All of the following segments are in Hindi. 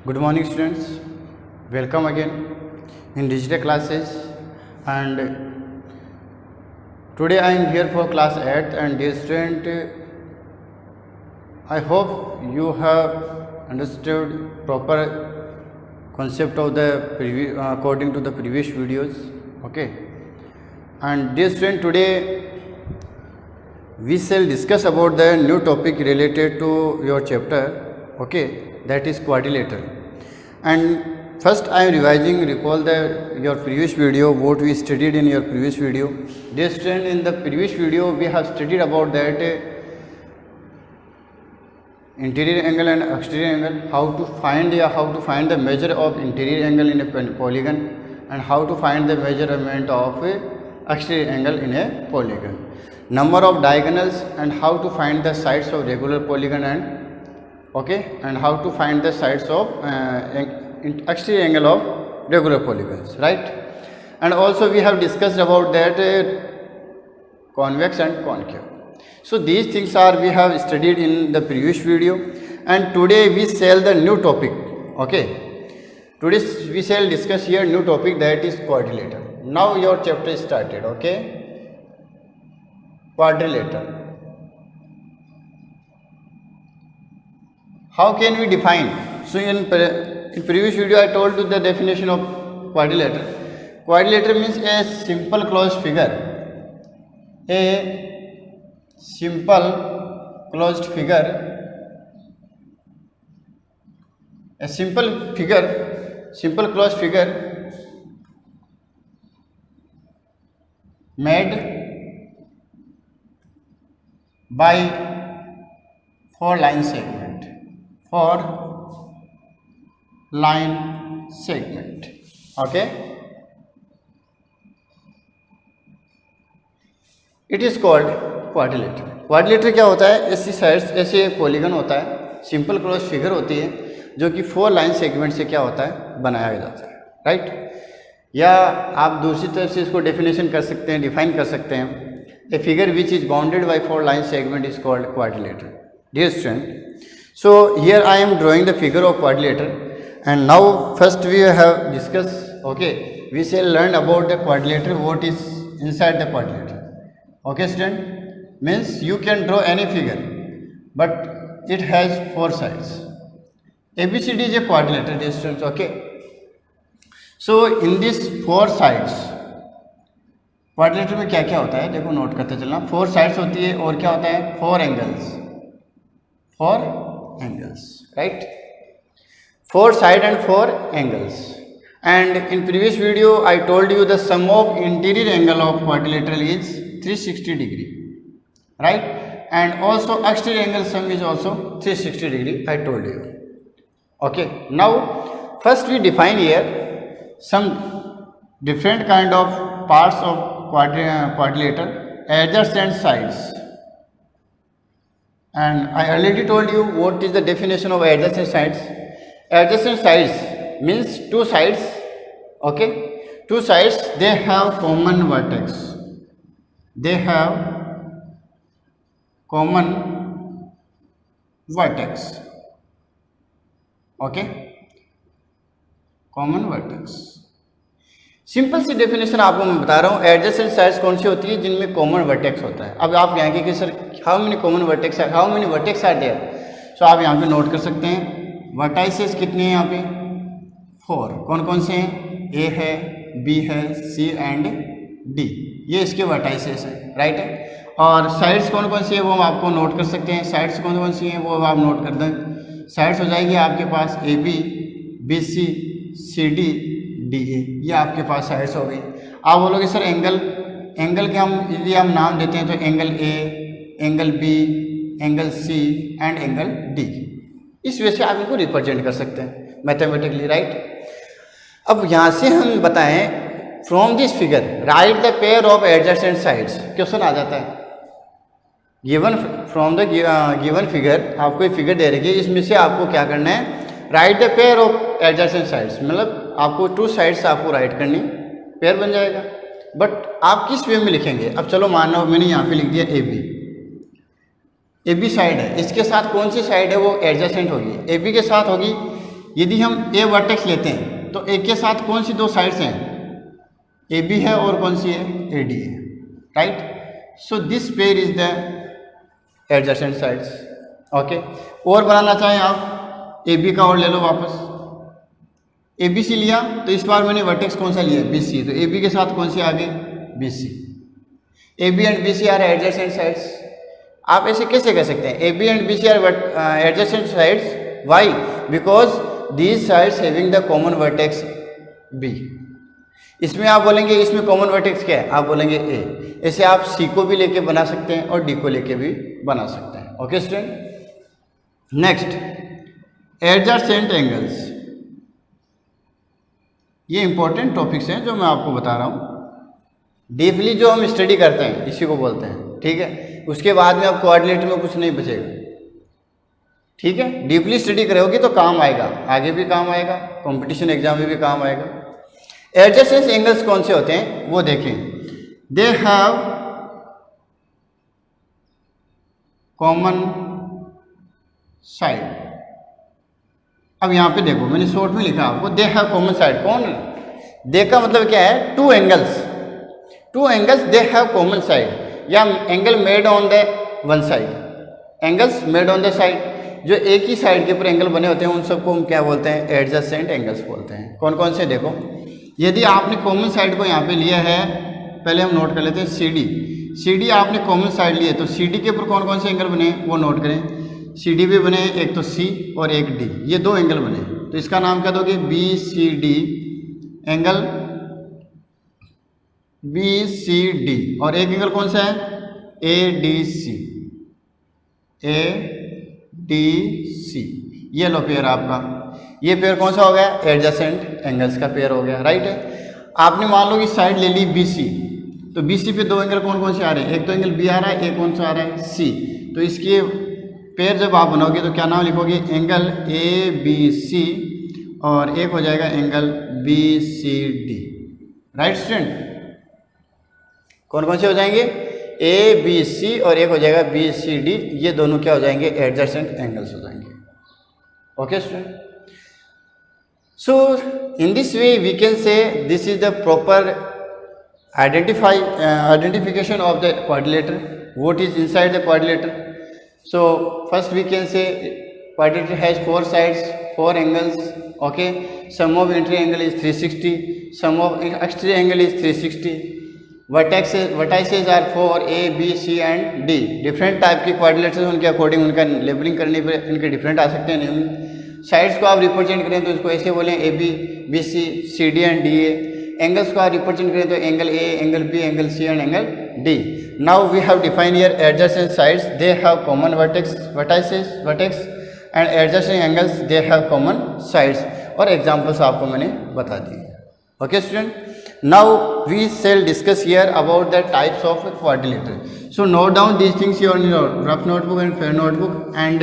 Good morning students, welcome again in digital classes, and today I am here for class 8. And dear student, I hope you have understood proper concept of the according to the previous videos. Okay, and dear student, today we shall discuss about the new topic related to your chapter. Okay, that is quadrilateral. And first I am revising, recall your previous video, what we studied in your previous video. Dear student, in the previous video we have studied about that interior angle and exterior angle, how to find the measure of interior angle in a polygon, and how to find the measurement of exterior angle in a polygon, number of diagonals, and how to find the sides of regular polygon, and how to find the sides of exterior angle of regular polygons, right? And also we have discussed about that convex and concave. So these things we have studied in the previous video, and today we shall the new topic. Okay, today we shall discuss here new topic, that is quadrilateral. Now your chapter is started. Okay, quadrilateral. How can we define? So in previous video I told you the definition of quadrilateral. Quadrilateral means a simple closed figure. A simple closed figure. A simple closed figure made by four line segment. Okay, it is called quadrilateral. Quadrilateral क्या होता है? ऐसी साइड्स, ऐसे पॉलीगन होता है, सिंपल क्लोज फिगर होती है जो कि 4 लाइन सेगमेंट से क्या होता है, बनाया जाता है, राइट? या आप दूसरी तरफ से इसको डेफिनेशन कर सकते हैं, डिफाइन कर सकते हैं, a figure which is bounded by 4 line segment is called quadrilateral. Dear student, so here I am drawing the figure of quadrilateral, and now first we have discussed, okay, we shall learn about the quadrilateral, what is inside the quadrilateral. Okay student, means you can draw any figure but it has 4 sides. ABCD is a quadrilateral, dear students. Okay, so in this 4 sides, quadrilateral में क्या क्या होता है, देखो नोट करते चलना. 4 sides होती है और क्या होता है, 4 angles, right? 4 sides and 4 angles. And in previous video I told you the sum of interior angle of quadrilateral is 360 degree, right? And also exterior angle sum is also 360 degree, I told you. Okay, now first we define here some different kind of parts of quadrilateral, adjacent sides. And I already told you what is the definition of adjacent sides. Adjacent sides means 2 sides. Okay, 2 sides, they have common vertex. They have common vertex. Okay, common vertex. Simple सी डेफिनेशन आपको मैं बता रहा हूँ. एडजेसेंट साइड्स कौन सी होती है, जिनमें कॉमन वर्टेक्स होता है. अब आप कहेंगे कि sir how many common vertex है, how many vertex are there. So आप यहाँ पे नोट कर सकते हैं, वर्टाइसेस कितने हैं यहाँ पे, 4. कौन कौन से हैं, ए है, बी है, सी एंड डी, ये इसके वर्टाइसेस हैं, राइट है. और साइड्स कौन कौन सी है वो आपको नोट कर सकते हैं. साइड्स कौन कौन सी हैं वो आप नोट कर दें. साइड्स हो जाएगी आपके पास A B, B C, C D, D A, ये आपके पास साइड्स हो गई. आप बोलोगे सर एंगल के हम यदि हम नाम देते हैं तो angle A, angle B, angle C and angle D, इस वजह से आप इनको रिप्रेजेंट कर सकते हैं मैथमेटिकली, राइट. अब यहाँ से हम बताएं, from this figure write the pair of adjacent sides. Question आ जाता है, given from the given figure, आपको एक फिगर दे रखी है, इसमें से आपको क्या करना है, right the pair of adjacent sides. मतलब आपको 2 साइड्स आपको राइट करनी, पेयर बन जाएगा. बट आप किस वे में लिखेंगे. अब चलो मान लो मैंने यहाँ पे लिख दिया A B, A B side है, इसके साथ कौन सी साइड है वो एडजेसेंट होगी, ए बी के साथ होगी यदि हम ए वर्टेक्स लेते हैं तो ए के साथ कौन सी दो साइड्स हैं, ए बी है और कौन सी है, ए डी है, right. So this pair is the adjacent sides. Okay, और बनाना चाहें आप ए बी का और ले लो वापस, ए बी सी लिया तो इस बार मैंने वर्टेक्स कौन सा लिया, बी सी, तो ए बी के साथ कौन सी आ गई, B C. A B and B C are adjacent sides. आप ऐसे कैसे कह सकते हैं, A B and B C are adjacent sides, why, because these sides having the common vertex B. इसमें आप बोलेंगे इसमें कॉमन वर्टेक्स क्या है, आप बोलेंगे ए। ऐसे आप सी को भी लेके बना सकते हैं और डी को लेके भी बना सकते हैं। Okay student, next adjacent angles. ये इंपॉर्टेंट टॉपिक्स हैं जो मैं आपको बता रहा हूँ। डीपली जो हम स्टडी करते हैं इसी को बोलते हैं, ठीक है। उसके बाद में अब कोऑर्डिनेटर में कुछ नहीं बचेगा, ठीक है। डीपली स्टडी करोगे तो काम आएगा, आगे भी काम आएगा, कंपटीशन एग्जाम में भी काम आएगा। एडजेसेंट एंगल्स कौन से होते हैं वो देखें। दे हैव कॉमन साइड। अब यहाँ पे देखो मैंने शॉर्ट में लिखा आपको, दे हैव कॉमन साइड। कौन, दे का मतलब क्या है, two angles, two angles they have common side, या angle made on the one side, angles made on the side. जो एक ही साइड के ऊपर एंगल बने होते हैं उन सबको हम क्या बोलते हैं, एडजेसेंट एंगल्स बोलते हैं। कौन कौन से देखो, यदि आपने कॉमन साइड को यहाँ पे लिया है, पहले हम नोट कर लेते हैं सी डी। सी डी आपने कॉमन साइड लिया तो सी डी के ऊपर कौन कौन से एंगल बने वो नोट करें। सी डी भी बने, एक तो सी और एक डी, ये दो एंगल बने, तो इसका नाम क्या दोगे, B C D angle, B C D. और एक एंगल कौन सा है, A D C, A D C. ये लो पेयर आपका, ये पेयर कौन सा हो गया, एडजेसेंट एंगल्स का पेयर हो गया, राइट है। आपने मान लो कि साइड ले ली बी सी, तो बी सी पे दो एंगल कौन कौन से आ रहे हैं, एक तो एंगल बी आ रहा है, एक कौन सा आ रहा है, सी। तो इसके पेयर जब आप बनाओगे तो क्या नाम लिखोगे, एंगल ए बी सी, और एक हो जाएगा angle B C D, right student. कौन कौन से हो जाएंगे, ए बी सी और एक हो जाएगा बी सी डी, ये दोनों क्या हो जाएंगे, एडजेसेंट एंगल्स हो जाएंगे। Okay student, so in this way we can say this is the proper identification of the quadrilateral, what is inside the quadrilateral. So first we can say quadrilateral has four sides, four angles. Okay, sum of interior angle is 360, sum of exterior angle is 360. vertices are 4, A, B, C and D. Different type के क्वाड्रिलेटरल उनके अकॉर्डिंग उनका लेबलिंग करने पर इनके डिफरेंट आ सकते हैं नेम। साइड्स को आप रिप्रेजेंट करें तो इसको ऐसे बोलें, A B, B C, C D and D A. Angles को आप रिप्रेजेंट करें तो angle A, angle B, angle C and angle D. Now we have define here adjacent sides, they have common vertex and adjacent angles they have common sides. और एग्जांपल्स आपको मैंने बता दिए। Okay student, now we shall discuss here about the types of quadrilateral. So note down these things in your rough notebook and fair notebook and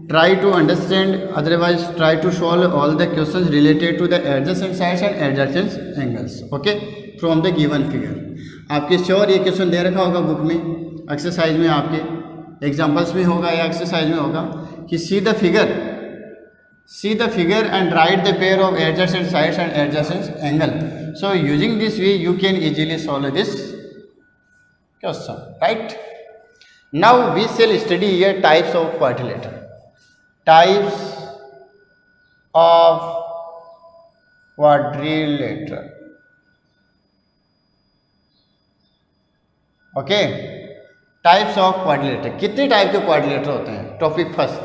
try to understand, otherwise try to solve all the questions related to the adjacent sides and adjacent angles, okay, from the given figure. आपके श्योर ये क्वेश्चन दे रखा होगा बुक में, एक्सरसाइज में, आपके एग्जांपल्स में होगा या एक्सरसाइज में होगा कि see the figure and write the pair of adjacent sides and adjacent angle. So using this way you can easily solve this question, right? Now we shall study here types of quadrilateral. Types of quadrilateral. Okay, types of quadrilateral. कितने टाइप के quadrilateral होते हैं? Topic first,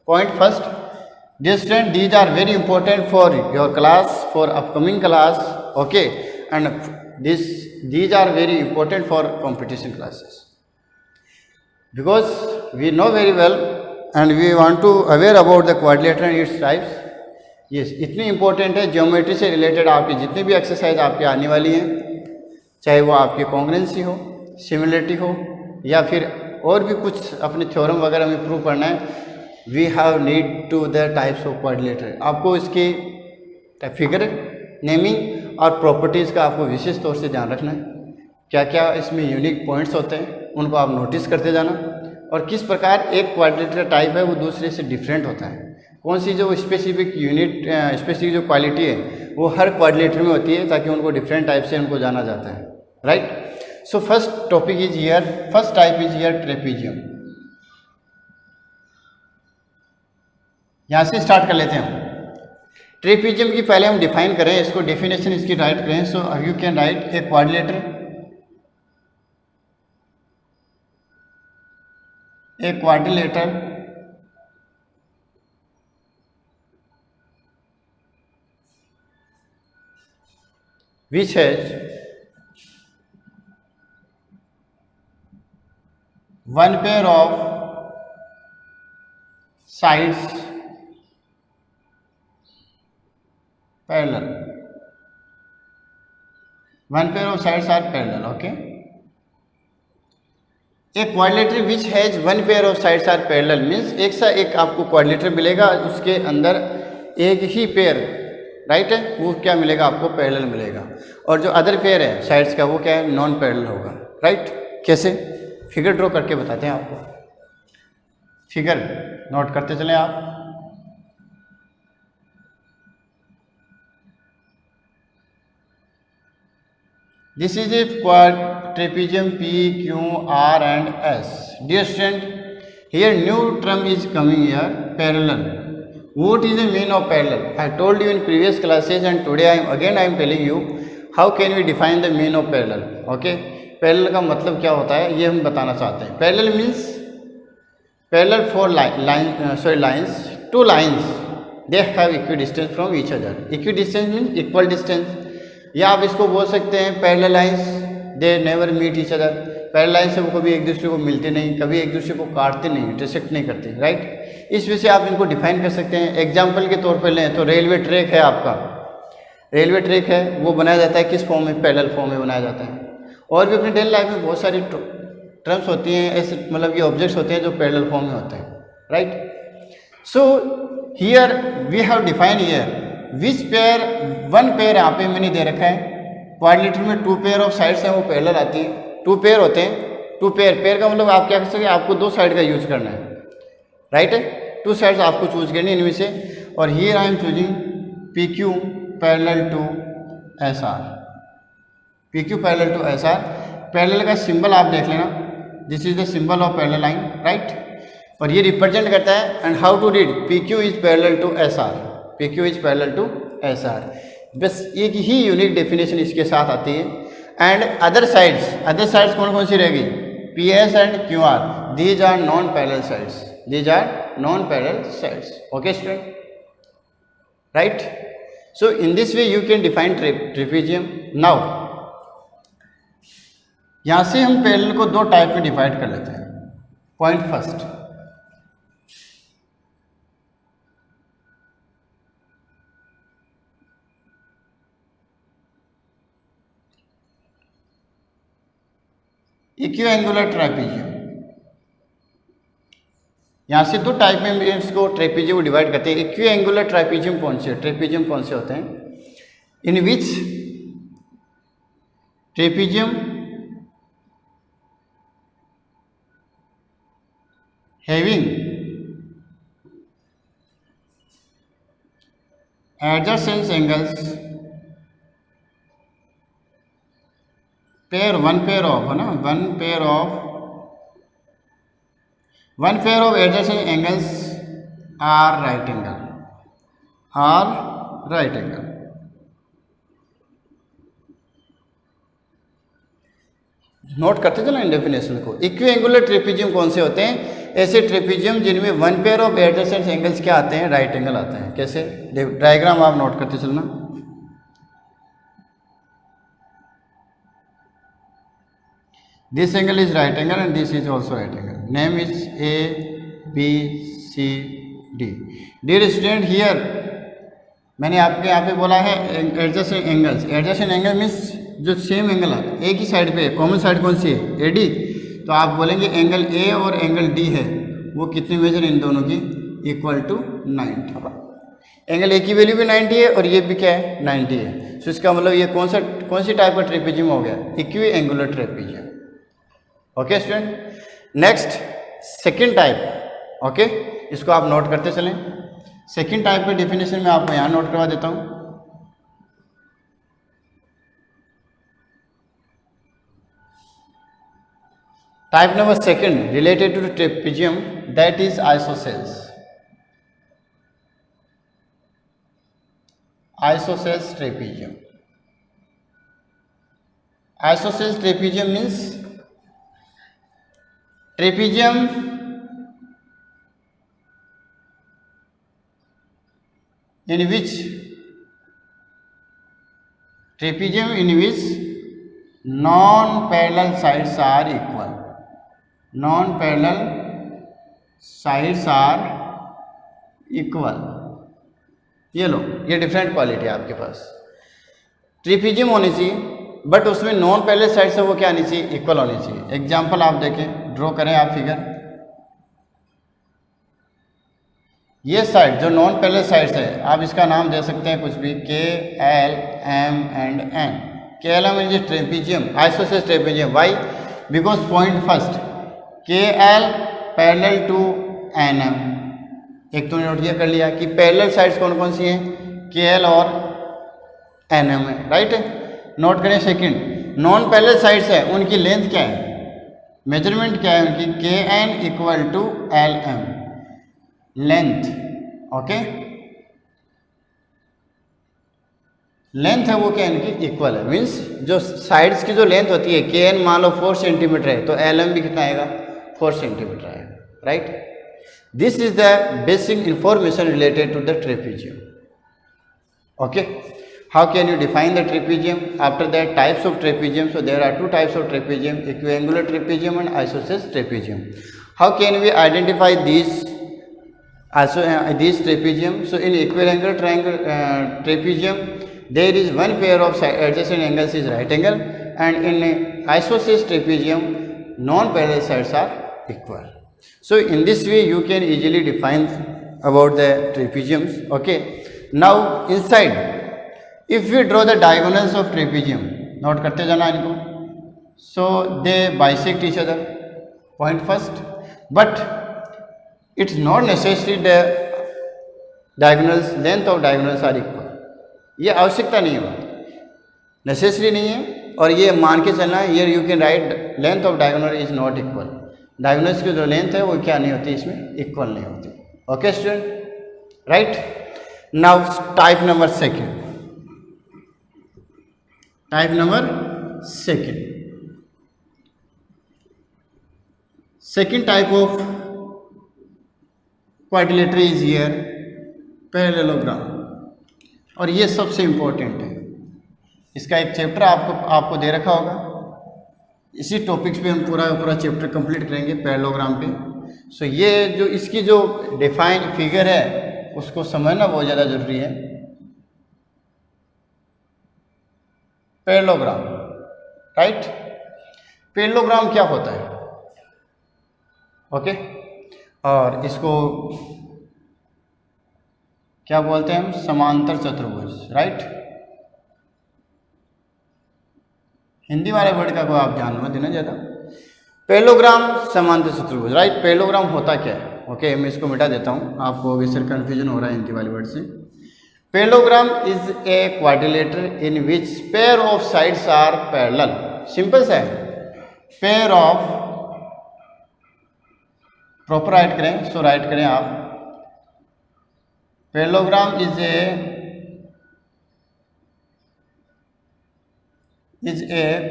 point first. Dear student, these are very important for your class, for upcoming class, okay, and these are very important for competition classes, because we know very well and we want to aware about the quadrilateral and its types. yes, इतनी important है, ज्योमेट्री से रिलेटेड आपकी जितनी भी एक्सरसाइज आपकी आने वाली हैं, चाहे वो आपकी कॉन्ग्रुएंसी हो, सिमिलरिटी हो, या फिर और भी कुछ अपने थ्योरम वगैरह में प्रूव करना है, we have need to the types of quadrilateral. आपको इसकी फिगर, नेमिंग और प्रॉपर्टीज़ का आपको विशेष तौर से ध्यान रखना है। क्या क्या इसमें यूनिक पॉइंट्स होते हैं उनको आप नोटिस करते जाना, और किस प्रकार एक क्वाड्रिलेटरल टाइप है वो दूसरे से डिफरेंट होता है, कौन सी जो स्पेसिफिक यूनिट स्पेसिफिक जो क्वालिटी है वो हर क्वाड्रिलेटरल में होती है, ताकि उनको डिफरेंट टाइप से उनको जाना जाता है, right. So first topic is here, first type is here trapezium. यहाँ से स्टार्ट कर लेते हैं हम। ट्रेपीजियम की पहले हम डिफाइन करें, इसको डेफिनेशन इसकी राइट करें। So you can write A quadrilateral, a quadrilateral which has one pair of sides parallel, one pair of sides are parallel, okay। एक quadrilateral which has one pair of sides are parallel means एक सा एक आपको क्वाड्रिलेटर मिलेगा, उसके अंदर एक ही पेयर राइट है वो क्या मिलेगा आपको, पैरेलल मिलेगा। और जो अदर पेयर है साइड्स का वो क्या है, नॉन पैरेलल होगा, राइट। कैसे, फिगर ड्रॉ करके बताते हैं आपको। फिगर नोट करते चलें आप। This is a trapezium P, Q, R and S. Dear student, here new term is coming here, parallel. What is the meaning of parallel? I told you in previous classes and today I am telling you how can we define the meaning of parallel. Okay? Parallel का मतलब क्या होता है ये हम बताना चाहते हैं। Parallel means parallel for lines, two lines they have equidistance from each other. Equidistance means equal distance. या आप इसको बोल सकते हैं parallel lines they never meet each other. Parallel line से वो कभी एक दूसरे को मिलते नहीं, कभी एक दूसरे को काटते नहीं, इंटरसेक्ट नहीं करते, राइट। इस वजह से आप इनको डिफाइन कर सकते हैं। एग्जांपल के तौर पर लें तो रेलवे ट्रैक है आपका, रेलवे ट्रैक है वो बनाया जाता है किस फॉर्म में, पैरेलल फॉर्म में बनाया जाता है। और भी अपनी डेली लाइफ में बहुत सारी टर्म्स होती हैं ऐसे, मतलब ये ऑब्जेक्ट्स होते हैं जो पैरेलल फॉर्म में होते हैं, right. So here we have define here which pair, one pair यहाँ पे मैंने दे रखा है। क्वाड्रिलेटर में टू पेयर ऑफ साइड्स हैं वो पैरेलल आती है, टू पेयर होते हैं। टू पेयर का मतलब आप क्या कर सकते हैं, आपको दो साइड का यूज करना है, राइट है। टू साइड्स आपको चूज करनी है इनमें से। और here I am choosing P Q parallel to S R, P Q parallel to S R. Parallel का सिंबल आप देख लेना, this is the symbol of parallel line, right. और ये रिप्रेजेंट करता है and how to read P Q is parallel to S R, P Q is parallel to S R. बस एक ही यूनिक डेफिनेशन इसके साथ आती है। एंड अदर साइड्स कौन कौन सी रहेगी, P S and Q R, these are non parallel sides, these are non parallel sides, okay student, right. So in this way you can define trapezium. Now यहां से हम पैरेलल को दो टाइप में डिवाइड कर लेते हैं। Point first, equiangular trapezium. यहाँ से दो टाइप में इसको ट्रेपीजियम को डिवाइड करते हैं। इक्विएंगुलर ट्रेपीजियम कौन से, ट्रेपीजियम कौन से होते हैं, in which trapezium having adjacent angles one pair of adjacent angles are right angle, note करते चलो इन डेफिनेशन को। इक्विएंगुलर ट्रेपीजियम कौन से होते हैं, ऐसे ट्रेपीजियम जिनमें one pair of adjacent angles क्या आते हैं, राइट एंगल आते हैं। कैसे, डायग्राम आप नोट करते चलना। This angle is right angle and this is also right angle. Name is A, B, C, D. Dear student, here मैंने आपके यहाँ पे बोला है adjacent angles. Adjacent angle means जो सेम एंगल है एक ही साइड पे, कॉमन साइड कौन सी है, ए डी। तो आप बोलेंगे एंगल ए और एंगल डी है वो कितनी मेजर इन दोनों की, इक्वल टू 90। एंगल ए की वैल्यू भी 90 है और ये भी क्या है 90 है। सो इसका मतलब ये कौन सी टाइप का ट्रेपीजियम हो गया, equiangular trapezium, okay student. Next second type, okay, इसको आप नोट करते चलें। सेकंड टाइप का डेफिनेशन मैं आपको यहाँ नोट करवा देता हूँ। Type number second related to trapezium, that is isosceles. Isosceles trapezium. Isosceles trapezium means trapezium in which non-parallel sides are equal. Non-parallel sides are equal. ये लो, ये डिफरेंट क्वालिटी है आपके पास। ट्रेपेजियम होनी चाहिए बट उसमें नॉन पैरेलल साइड से वो क्या आनी चाहिए, इक्वल होनी चाहिए। एग्जांपल आप देखें, ड्रॉ करें आप फिगर। ये साइड जो नॉन पैरेलल साइड्स है, आप इसका नाम दे सकते हैं कुछ भी, K L M and N. K L M is trapezium, isosceles trapezium. Why? Because point first, K L parallel to N M. एक तो नोट किया कर लिया कि पैरेलल साइड्स कौन कौन सी हैं, के एल और एन एम है, राइट। नोट करें सेकंड, नॉन पैरेलल साइड्स है, उनकी लेंथ क्या है, मेजरमेंट क्या है उनकी, K N equal to L M length. Okay, length है वो क्या इनकी इक्वल है, मीन्स जो साइड्स की जो लेंथ होती है, के एन मान लो 4 सेंटीमीटर है तो एल एम भी कितना आएगा, 4 सेंटीमीटर आएगा, right. This is the basic information related to the trapezium. Okay, how can you define the trapezium? After that, types of trapezium. So there are two types of trapezium, equiangular trapezium and isosceles trapezium. How can we identify these trapezium? So in equiangular trapezium, there is one pair of adjacent angles is right angle, and in isosceles trapezium, non-parallel sides are equal. So in this way, you can easily define about the trapeziums. Okay, now inside, if we draw the diagonals of trapezium, note करते जाना इनको, so they bisect each other, point first, but it's not necessary the diagonals, length of diagonals are equal. ये आवश्यकता नहीं है, नेसेसरी नहीं है, और ये मान के चलना है, here you can write length of diagonal is not equal. Diagonals की जो लेंथ है वो क्या नहीं होती, इसमें इक्वल नहीं होती। Okay student, right. Now type number second, type number second type of quadrilateral is here parallelogram, और ये सबसे इंपॉर्टेंट है। इसका एक चैप्टर आपको दे रखा होगा, इसी टॉपिक्स पे हम पूरा चैप्टर कंप्लीट करेंगे पैरेललोग्राम पे। सो ये जो इसकी जो डिफाइन फिगर है उसको समझना बहुत ज़्यादा ज़रूरी है। Parallelogram, right. पैरेललोग्राम क्या होता है, ओके, और इसको क्या बोलते हैं हम, समांतर चतुर्भुज, राइट। हिंदी वाले वर्ड का कोई आप ध्यान मत देना ज़्यादा। पैरेललोग्राम, समांतर चतुर्भुज, राइट। पैरेललोग्राम होता क्या है, ओके, मैं इसको मिटा देता हूँ, आपको वैसे कन्फ्यूजन हो रहा है हिंदी वाले वर्ड से। Parallelogram is a quadrilateral in which pair of sides are parallel. Simple सा है, पेयर ऑफ, प्रॉपर राइट करें, सो राइट करें आप, parallelogram is a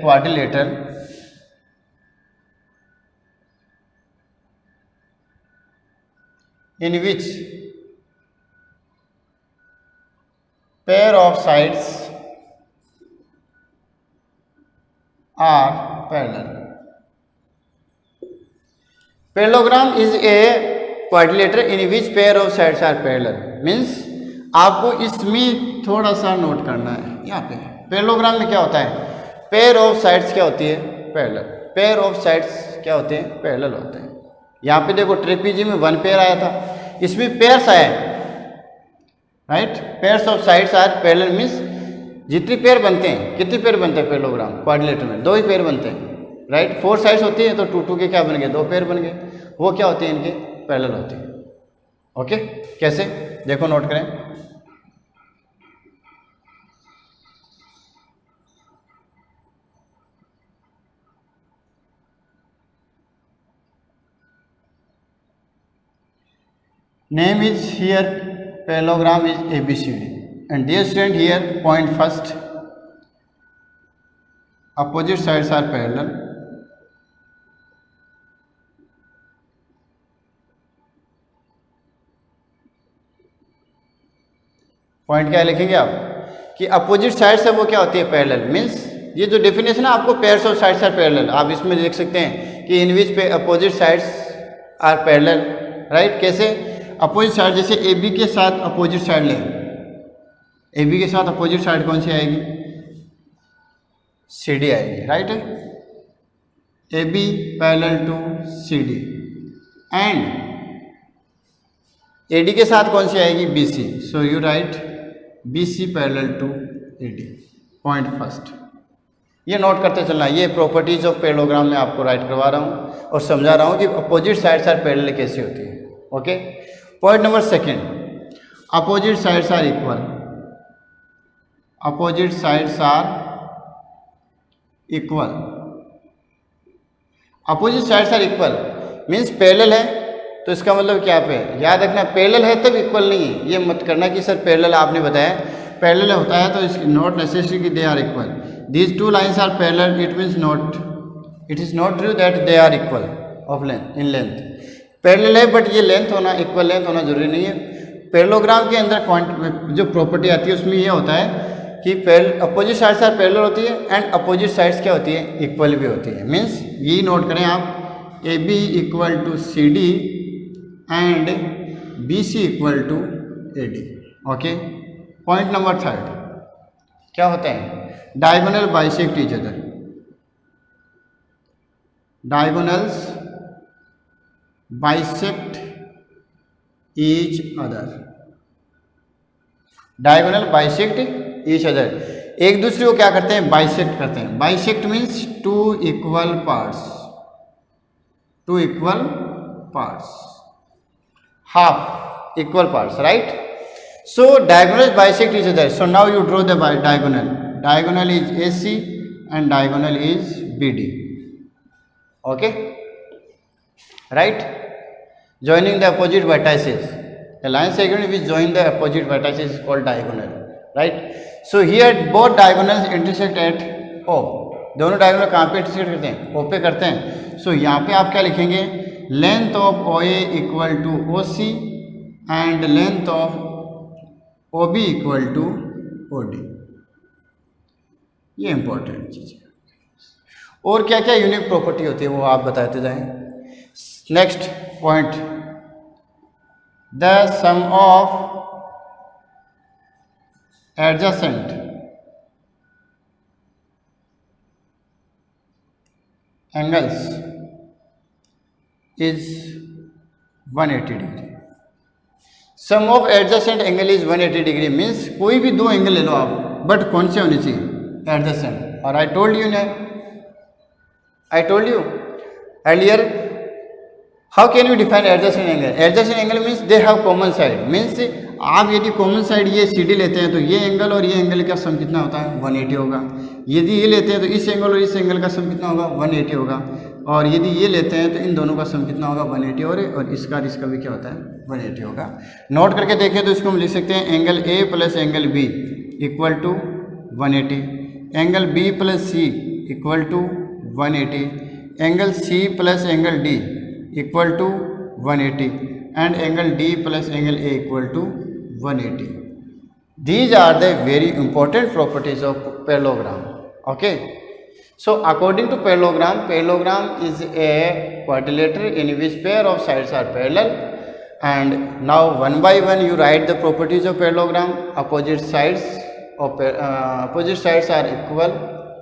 quadrilateral in which pair of sides are parallel. Parallelogram is a quadrilateral in which pair of sides are parallel. Means आपको इसमें थोड़ा सा नोट करना है। यहाँ पे पैरेललोग्राम में क्या होता है, पेयर ऑफ साइड्स क्या होती है, पैरेलल। पेयर ऑफ साइड्स क्या होते हैं, पैरेलल होते हैं। यहाँ पे देखो ट्रेपेजियम में 1 पेयर आया था, इसमें पेयर्स आया, right. Pairs of sides are parallel means जितनी पेयर बनते हैं, कितने पेयर बनते हैं पैरेललोग्राम क्वाड्रिलेटर में, 2 ही पेयर बनते हैं, राइट। 4 साइड्स होती है तो 2 के क्या बन गए, 2 पेयर बन गए, वो क्या होते हैं, इनके पैरेलल होते हैं। ओके, कैसे, देखो नोट करें। Name is here, parallelogram is ABCD, and dear student, here point first, opposite sides are parallel. Point क्या लिखेंगे आप कि अपोजिट साइड्स है वो क्या होती है, पैरेलल। मीन्स ये जो डेफिनेशन है आपको pairs of sides are parallel, आप इसमें लिख सकते हैं कि in which pair opposite sides are parallel, right. कैसे अपोजिट साइड, जैसे ए बी के साथ अपोजिट साइड लें, ए बी के साथ अपोजिट साइड कौन सी आएगी, सी डी आएगी, right. A B parallel to C D, and A D के साथ कौन सी आएगी, B C. So you write B C parallel to A D, point first. ये नोट करते चलना, ये प्रॉपर्टीज ऑफ पैरेललोग्राम में आपको राइट करवा रहा हूँ और समझा रहा हूँ कि अपोजिट साइड्स आर पैरेलल कैसी होती है। Okay, point number second, opposite sides are equal. Opposite sides are equal, opposite sides are equal means parallel है, तो इसका मतलब क्या पे, याद रखना पैरेलल है तब इक्वल नहीं है। ये मत करना कि सर पैरेलल आपने बताया पैरेलल होता है तो इसकी नॉट नेसेसरी कि they are equal. These two lines are parallel, it means not, it is not true that they are equal of length, in length. Parallel है बट ये लेंथ होना, इक्वल लेंथ होना जरूरी नहीं है। पैरेललोग्राम के अंदर जो प्रॉपर्टी आती है उसमें ये होता है कि अपोजिट साइड्स आर पैरेलल होती है एंड अपोजिट साइड्स क्या होती है, इक्वल भी होती है। मीन्स ये नोट करें आप, A B equal to C D and B C equal to A D. Okay, point number third क्या होता है, diagonal bisect each other. Diagonals bisect each other, diagonal bisect each other, एक दूसरे को क्या करते हैं, बाइसेक्ट करते हैं। Bisect means two equal parts, two equal parts, half equal parts, right? So diagonals bisect each other. So now you draw the diagonal. Diagonal is AC and diagonal is BD. Okay, right? Joining the opposite vertices, a line segment which join the opposite vertices is called diagonal, right? So here both diagonals intersect at O. दोनों डायगोनल कहाँ पे इंटरसेक्ट करते हैं, O पे करते हैं। सो यहाँ पे आप क्या लिखेंगे, length of O A equal to O C and length of O B equal to O D. ये इंपॉर्टेंट चीज़ है। और क्या क्या यूनिक प्रॉपर्टी होती है वो आप बताते जाएं। Next point, the sum of adjacent angles is 180 degree. Sum of adjacent angle is 180 degree means कोई भी दो एंगल ले लो आप, बट कौन से होने चाहिए, एडजेसेंट। और I told you earlier how can you define adjacent angle? Adjacent angle means they have common side, means आप यदि कॉमन साइड ये CD लेते हैं तो ये एंगल और ये एंगल का सम कितना होता है, 180 होगा। यदि ये लेते हैं तो इस एंगल और इस एंगल का सम कितना होगा, 180 होगा। और यदि ये लेते हैं तो इन दोनों का सम कितना होगा, 180 और इसका भी क्या होता है, 180 होगा। नोट करके देखें तो इसको हम लिख सकते हैं angle A plus angle B equal to 180, angle B plus C equal to 180, angle C plus angle D equal to 180 and angle D plus angle A equal to 180. These are the very important properties of parallelogram. Okay. So according to parallelogram, parallelogram is a quadrilateral in which pair of sides are parallel. And now one by one you write the properties of parallelogram. Opposite sides are equal,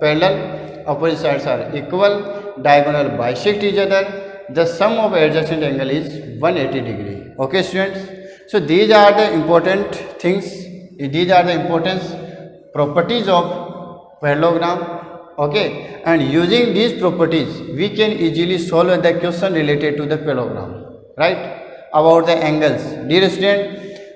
parallel. Opposite sides are equal. Diagonal bisect each other. The sum of adjacent angle is 180 degree. Okay, students. So these are the important things. These are the important properties of parallelogram. Okay, and using these properties we can easily solve the question related to the parallelogram, right, about the angles. Dear student,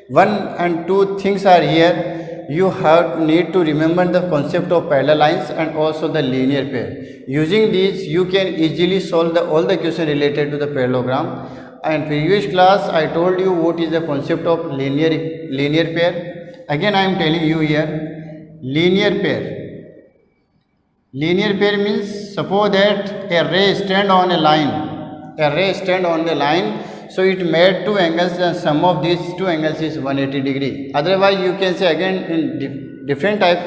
one and two things are here. You have need to remember the concept of parallel lines and also the linear pair. Using these you can easily solve all the question related to the parallelogram. And previous class I told you what is the concept of linear pair. Again I am telling you here, linear pair. Linear pair means suppose that a ray stand on a line. A ray stand on the line, so it made two angles and sum of these two angles is 180 degree. Otherwise you can say again in different type,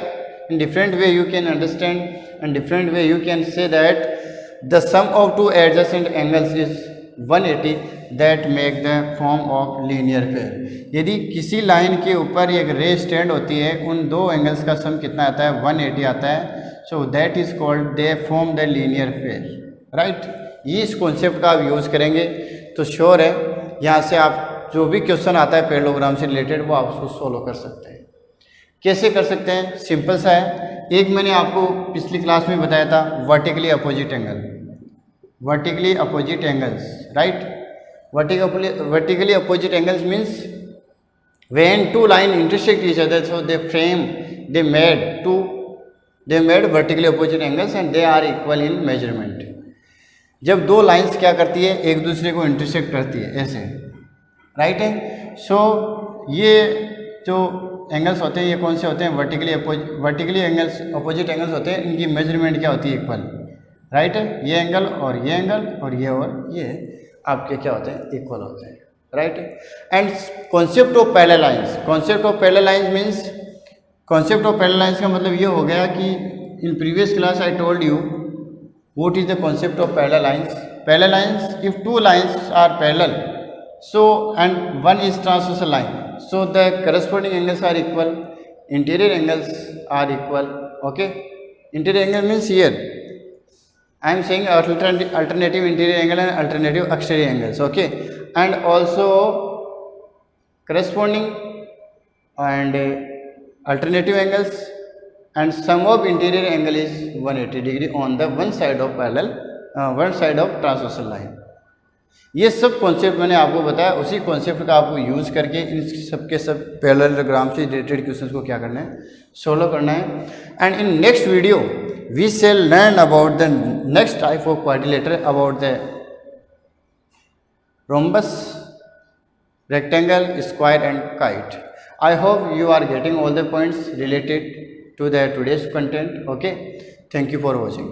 in different way you can understand, and different way you can say that the sum of two adjacent angles is 180, that make the form of linear pair. यदि किसी लाइन के ऊपर एक रे स्टैंड होती है, उन दो एंगल्स का सम कितना आता है, 180 आता है. So that is called they form the linear pair. Right, ये इस कॉन्सेप्ट का आप यूज़ करेंगे तो श्योर है यहाँ से आप जो भी क्वेश्चन आता है पैरेललोग्राम से रिलेटेड वो आप उसको सोल्व कर सकते हैं. कैसे कर सकते हैं, सिंपल सा है. एक मैंने आपको पिछली क्लास में बताया था, vertically opposite angle. Vertically opposite angles, right. vertically opposite angles means when two lines intersect each other, so they made vertically opposite angles and they are equal in measurement. जब दो लाइंस क्या करती है, एक दूसरे को इंटरसेक्ट करती है ऐसे, राइट है. सो ये जो एंगल्स होते हैं ये कौन से होते हैं, वर्टिकली एंगल्स अपोजिट एंगल्स होते हैं. इनकी मेजरमेंट क्या होती है, इक्वल, राइट है. ये एंगल और ये एंगल और ये आपके क्या होते हैं, इक्वल होते हैं, right. And concept of parallel lines. Concept of parallel lines means, concept of parallel lines का मतलब ये हो गया कि in previous class I told you what is the concept of parallel lines. Parallel lines, if two lines are parallel, so and one is transversal line, so the corresponding angles are equal, interior angles are equal. Okay, interior angle means here I am saying alternative interior angle and alternative exterior angles. Okay, and also corresponding and alternative angles and sum of interior angle is 180 degree on the one side of transversal line. ये सब कॉन्सेप्ट मैंने आपको बताया. उसी कॉन्सेप्ट का आपको यूज़ करके इन सब के सब पैरेललोग्राम से रिलेटेड क्वेश्चंस को क्या करना है, सोल्व करना है. And in next video we shall learn about the next type of quadrilateral, about the rhombus, rectangle, square and kite. I hope you are getting all the points related to the today's content. Okay, thank you for watching.